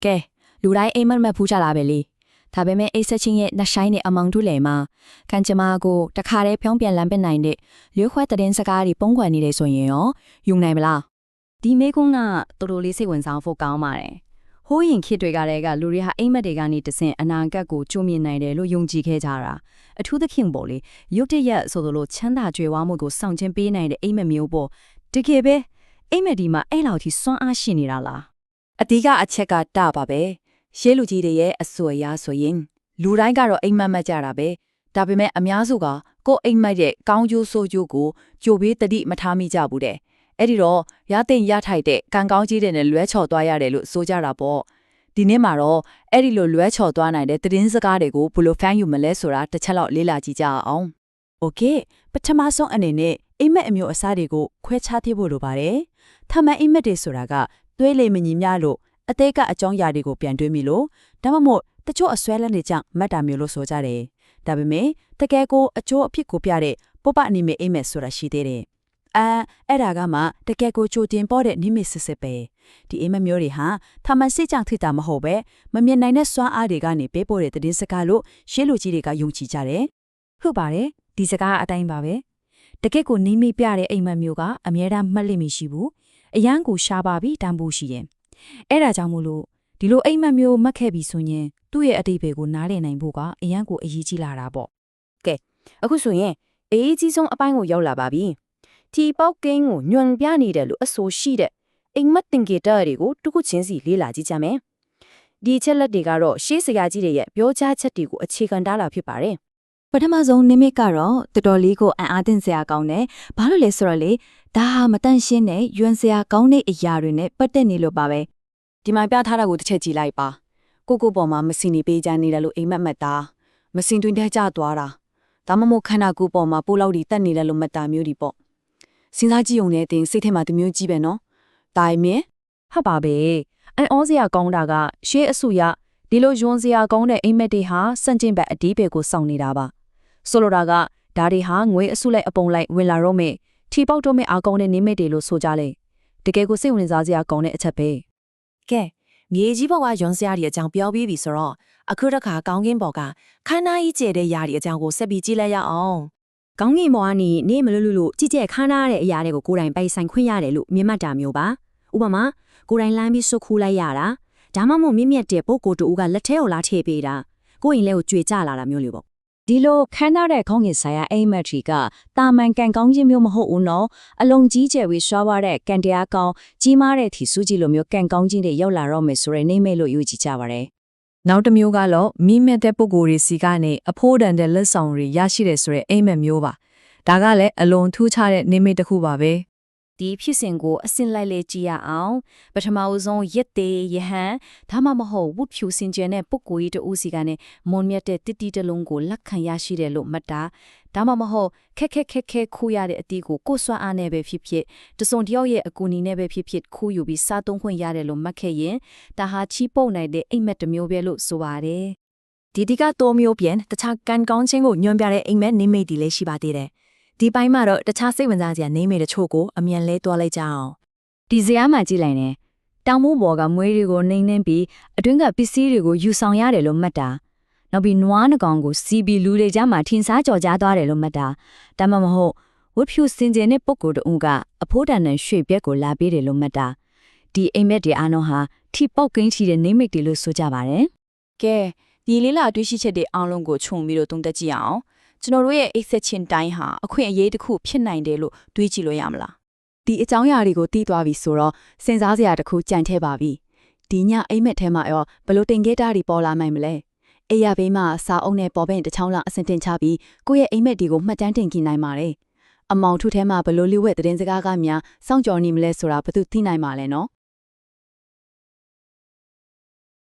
ကဲလူတိုင်းအိမ်မက်မက်ဖူးကြတာပဲလေဒါပေမဲ့အိတ်ဆက်ချင်းရဲ့နှဆိုင်နဲ့အမောင်တူလေမှာကန်ချမာကိုတခါတည်းဖြောင်းပြန်လမ်းပနိုင်တဲ့လျှို့ခွက်တဲ့စကားတွေပုံကွယ်နေတယ်ဆိုရင်ရောယူနိုင်မလား ဒီမေကုန်းကတော်တော်လေးစိတ်ဝင်စားဖို့ကောင်းပါတယ်ဟိုးရင်ခေတ်တွေကလည်းကလူတွေဟာအိမ်မက်တွေကနေတဆင့်အနာဂတ်ကိုကြိုးမြင်နိုင်တယ်လို့ယုံကြည်ခဲ့ကြတာအထူးသဖြင့်ပေါ့လေရုတ်တရက်ဆိုလိုချမ်းသာကြွယ်ဝမှုကိုစောင့်ချင်းပေးနိုင်တဲ့အိမ်မက်မျိုးပေါ့တကယ်ပဲအိမ်မက်ဒီမှာအဲ့လောက်ထိစွမ်းအားရှိနေတာလား အဓိကအချက်ကတပါပဲရှေးလူကြီးတွေရဲ့အစွဲအရဆိုရင်လူတိုင်းကတော့အိမ်မက်မက်ကြတာပဲဒါပေမဲ့အများစုကကိုယ်အိမ်မက်ရဲ့ကောင်းကျိုးဆိုးကျိုးကိုကြိုပေးတတိမထားမိကြဘူးတဲ့အဲ့ဒီတော့ရတဲ့ရထိုက်တဲ့ကံကောင်းကြီးတဲ့နဲ့လွဲချော်သွားရတယ်လို့ဆိုကြတာပေါ့ဒီနေ့မှာတော့အဲ့ဒီလိုလွဲချော်သွားနိုင်တဲ့သတင်းစကားတွေကိုဘယ်လိုဖန်ယူမလဲဆိုတာတစ်ချက်လောက်လေ့လာကြည့်ကြအောင် โอเคပထမဆုံးအနေနဲ့အိမ်မက်အမျိုးအစားတွေကိုခွဲခြားသိဖို့လိုပါတယ်။ထမှန်အိမ်မက်တွေဆိုတာကသွေးလေမညီမျှလို့အသေးကအကြောင်းအရာတွေကိုပြန်တွေးမိလို့ဒါမှမဟုတ်တချို့အစွဲလန်းတွေကြောင့်မတ်တာမျိုးလို့ဆိုကြတယ်။ဒါပေမဲ့တကယ်ကိုအကျိုးအဖြစ်ကိုပြတဲ့ပုပ္ပအနေမဲ့အိမ်မက်ဆိုတာရှိသေးတယ်။အဲ့ဒါကမှတကယ်ကိုချိုတင်ပေါ်တဲ့နိမိတ်စစ်စစ်ပဲ။ဒီအိမ်မက်မျိုးတွေဟာထမှန်စိတ်ကြောင့်ထိတာမဟုတ်ပဲမမြင်နိုင်တဲ့စွမ်းအားတွေကနေပေးပို့တဲ့သတင်းစကားလို့ရှေးလူကြီးတွေကယုံကြည်ကြတယ်။ ဟုတ်ပါတယ်ဒီစကားအတိုင်းပါပဲတကယ့်ကိုနိမိတ်ပြတဲ့အိမ်မက်မျိုးကအမြဲတမ်းမှတ်လိမ့်မရှိဘူးအရန်ကိုရှားပါပြီးတန်ဖိုးရှိတယ်အဲ့ဒါကြောင့်မို့လို့ဒီလိုအိမ်မက်မျိုးမှတ်ခဲ့ပြီးဆိုရင်သူ့ရဲ့အတိတ်ဘယ်ကိုနားလည်နိုင်ဖို့ကအရန်ကိုအရေးကြီးလာတာပေါ့ ကဲအခုဆိုရင်အေးကြီးဆုံးအပိုင်းကိုရောက်လာပါပြီဒီပေါက်ကင်းကိုညွန်ပြနေတယ်လို့အဆိုရှိတဲ့အိမ်မက်တင်ဂေတာတွေကိုတစ်ခုချင်းစီလေ့လာကြည့်ကြမယ်ဒီချက်လက်တွေကတော့ရှေးစရာကြီးတွေရဲ့ပြောကြားချက်တွေကိုအခြေခံထားတာဖြစ်ပါတယ် ပထမဆုံးနိမိတ်ကတော့တော်တော်လေးကိုအံ့အားသင့်စရာကောင်းတယ်ဘာလို့လဲဆိုတော့လေဒါဟာမတန့်ရှင်းတဲ့ယွန်းစရာကောင်းတဲ့အရာတွေနဲ့ပတ်သက်နေလို့ပါပဲ ဒီမှာပြထားတာကိုတစ်ချက်ကြည့်လိုက်ပါကိုပေါ်မှာမစင်နေပေးကြနေတယ်လို့အိမ်မက်မက်တာမစင်တွင်တဲ့ကြသွားတာဒါမှမဟုတ်ခန္ဓာကိုယ်ပေါ်မှာပိုးလောက်ဒီတက်နေတယ်လို့မက်တာမျိုးဒီပေါ့စဉ်းစားကြည့်ုံနဲ့တင်စိတ်ထဲမှာတမျိုးကြီးပဲနော်ဒါအမြင် ဟုတ်ပါပဲအန်အောစရာကောင်းတာကရှေးအစုရဒီလိုယွန်းစရာကောင်းတဲ့အိမ်မက်တွေဟာစန့်ကျင်ဘက်အဒီးဘက်ကိုစောင့်နေတာပါဆိုလိုတာကဒါတွေဟာငွေအစုလိုက်အပုံလိုက်ဝင်လာတော့မယ်ထီပေါက်တော့မယ်အားကောင်းတဲ့နိမိတ်တွေလို့ဆိုကြလေတကယ်ကိုစိတ်ဝင်စားစရာကောင်းတဲ့အချက်ပဲ ကဲမြေကြီးပေါ်ကယွန်စရာတွေအကြောင်းပြောပြီးပြီဆိုတော့အခုတစ်ခါကောင်းကင်ဘော်ကခန္ဓာကြီးကျဲတဲ့ຢာတွေအကြောင်းကိုဆက်ပြီးကြည့်လိုက်ရအောင် ကောင်းကင်ဘဝကနေနေမလို့လို့ကြည်ကြဲခါနာတဲ့အရာတွေကိုကိုယ်တိုင်ပိုင်ဆိုင်ခွင့်ရတယ်လို့မြင်မှတ်တာမျိုးပါဥပမာကိုယ်တိုင်လမ်းပြီးစုခူးလိုက်ရတာဒါမှမဟုတ်မြင့်မြတ်တဲ့ပုဂ္ဂိုလ်တူကလက်ထဲကိုလာထည့်ပေးတာကိုယ်ရင်လဲကိုကြွေကြလာတာမျိုးလေပေါ့ဒီလိုခန်းထားတဲ့ခေါင်းငင်ဆိုင်ရာအိမ်မက်ထရီကတာမန်ကန်ကောင်းခြင်းမျိုးမဟုတ်ဘူးနော်အလုံးကြီးကျယ်ပြီးရွှားပါတဲ့ကန်တရားကောင်းကြီးမားတဲ့ထီစုကြီးလိုမျိုးကန်ကောင်းခြင်းတွေရောက်လာတော့မယ်ဆိုရယ်နေမိတ်လို့ယူကြည့်ကြပါရယ် နောက်တစ်မျိုးကတော့မိမဲ့တဲ့ပုံကိုယ်တွေစီကနေအဖိုးတန်တဲ့လက်ဆောင်တွေရရှိတယ်ဆိုတဲ့အိမ်မက်မျိုးပါဒါကလည်းအလွန်ထူးခြားတဲ့နေမိတ်တစ်ခုပါပဲ ဒီဖြစ်စဉ်ကိုအစင်လိုက်လေကြည့်ရအောင်ပထမဦးဆုံးရက်သေးယဟန်ဒါမှမဟုတ်ဝုတ်ဖြူစင်ကျဲတဲ့ပုဂ္ဂိုလ်ကြီးတူစီကနေမွန်မြတ်တဲ့တတိတလုံးကိုလက်ခံရရှိတယ်လို့မှတ်တာဒါမှမဟုတ်ခက်ခူရတဲ့အတီးကိုကိုယ်စွမ်းအားနဲ့ပဲဖြစ်ဖြစ်တစုံတယောက်ရဲ့အကူအညီနဲ့ပဲဖြစ်ဖြစ်ခူးယူပြီးစားသုံးခွင့်ရတယ်လို့မှတ်ခဲ့ရင်ဒါဟာချီးပုတ်နိုင်တဲ့အိမ်မက်တစ်မျိုးပဲလို့ဆိုပါတယ် ဒီကတိုးမျိုးပြန်တခြားကန်ကောင်းခြင်းကိုညွှန်ပြတဲ့အိမ်မက်နိမိတ်တွေလည်းရှိပါသေးတယ်ဒီပိုင်းမှာတော့တခြားစိတ်ဝင်စားစရာနိမိတ်တချို့ကိုအမြန်လဲတွားလိုက်ကြအောင် ဒီဇာတ်မှာကြည့်လိုက်နေတောင်မိုးပေါ်ကမွေးတွေကိုနှိမ့်နှင်းပြီးအတွင်းကပစ္စည်းတွေကိုယူဆောင်ရတယ်လို့မှတ်တာနောက်ပြီးနွားနှကောင်ကိုစီဘီလူတွေကြားမှာထင်ရှားကြော်ကြားသွားတယ်လို့မှတ်တာဒါမှမဟုတ်ဝတ်ဖြူစင်ကြယ်တဲ့ပုဂ္ဂိုလ်တူကအဖိုးတန်တဲ့ရွှေပြက်ကိုလာပေးတယ်လို့မှတ်တာဒီအိမ်မက်တွေအားလုံးဟာထိပေါက်ကင်းချီတဲ့နိမိတ်တွေလို့ဆိုကြပါတယ် ကဲဒီလေးလာတွေးရှိချက်တွေအားလုံးကိုခြုံပြီးတော့သုံးသပ်ကြည့်အောင်ကျွန်တော်တို့ရဲ့အိတ်ဆက်ချင်းတိုင်းဟာအခွင့်အရေးတစ်ခုဖြစ်နိုင်တယ်လို့တွေးကြည့်လို့ရမလားဒီအကြောင်းအရာတွေကိုသိသွားပြီဆိုတော့စဉ်းစားစရာတစ်ခုကြံထဲပါပြီဒီညအိမ်မက်ထဲမှာရောဘလို့တင်ခဲ့တာတွေပေါ်လာနိုင်မလဲအေးရဘေးမှာစာအုပ်နဲ့ပေါ်ပင်တစ်ချောင်းလောက်အစင်တင်ချပြီးကိုယ့်ရဲ့အိမ်မက်တွေကိုမှတ်တမ်းတင်ကြည့်နိုင်ပါတယ်အမောင်ထုထဲမှာဘလို့လိဝက်သတင်းစကားကများစောင့်ကြော်နေမလဲဆိုတာဘယ်သူသိနိုင်မှာလဲနော်